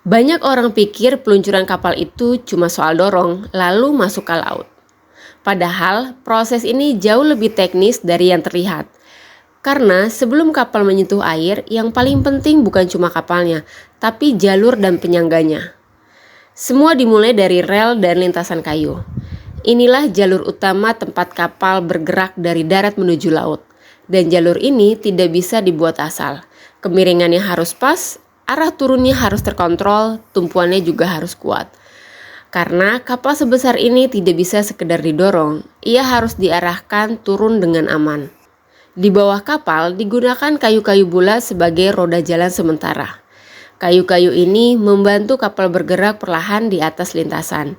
Banyak orang pikir peluncuran kapal itu cuma soal dorong, lalu masuk ke laut. Padahal proses ini jauh lebih teknis dari yang terlihat. Karena sebelum kapal menyentuh air, yang paling penting bukan cuma kapalnya, tapi jalur dan penyangganya. Semua dimulai dari rel dan lintasan kayu. Inilah jalur utama tempat kapal bergerak dari darat menuju laut. Dan jalur ini tidak bisa dibuat asal. Kemiringannya harus pas, arah turunnya harus terkontrol, tumpuannya juga harus kuat. Karena kapal sebesar ini tidak bisa sekedar didorong, ia harus diarahkan turun dengan aman. Di bawah kapal digunakan kayu-kayu bulat sebagai roda jalan sementara. Kayu-kayu ini membantu kapal bergerak perlahan di atas lintasan.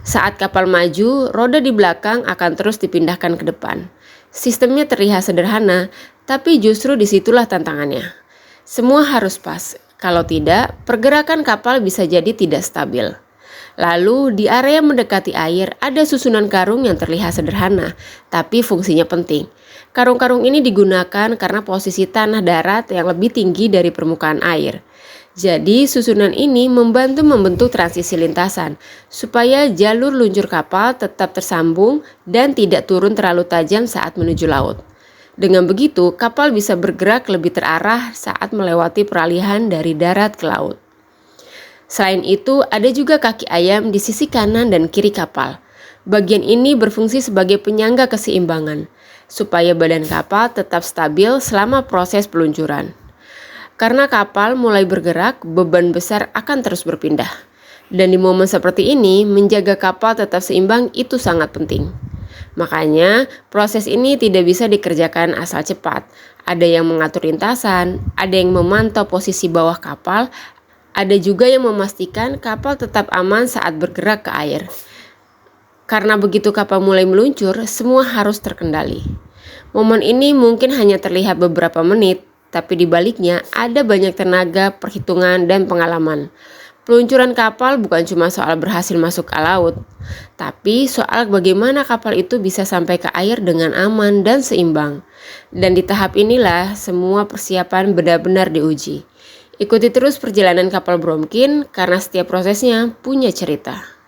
Saat kapal maju, roda di belakang akan terus dipindahkan ke depan. Sistemnya terlihat sederhana, tapi justru disitulah tantangannya. Semua harus pas, kalau tidak, pergerakan kapal bisa jadi tidak stabil. Lalu di area mendekati air ada susunan karung yang terlihat sederhana, tapi fungsinya penting. Karung-karung ini digunakan karena posisi tanah darat yang lebih tinggi dari permukaan air. Jadi susunan ini membantu membentuk transisi lintasan, supaya jalur luncur kapal tetap tersambung dan tidak turun terlalu tajam saat menuju laut. Dengan begitu, kapal bisa bergerak lebih terarah saat melewati peralihan dari darat ke laut. Selain itu, ada juga kaki ayam di sisi kanan dan kiri kapal. Bagian ini berfungsi sebagai penyangga keseimbangan, supaya badan kapal tetap stabil selama proses peluncuran. Karena kapal mulai bergerak, beban besar akan terus berpindah. Dan di momen seperti ini, menjaga kapal tetap seimbang itu sangat penting. Makanya, proses ini tidak bisa dikerjakan asal cepat. Ada yang mengatur lintasan, ada yang memantau posisi bawah kapal, ada juga yang memastikan kapal tetap aman saat bergerak ke air. Karena begitu kapal mulai meluncur, semua harus terkendali. Momen ini mungkin hanya terlihat beberapa menit, tapi di baliknya ada banyak tenaga, perhitungan, dan pengalaman. Peluncuran kapal bukan cuma soal berhasil masuk ke laut, tapi soal bagaimana kapal itu bisa sampai ke air dengan aman dan seimbang. Dan di tahap inilah semua persiapan benar-benar diuji. Ikuti terus perjalanan kapal Bromkin karena setiap prosesnya punya cerita.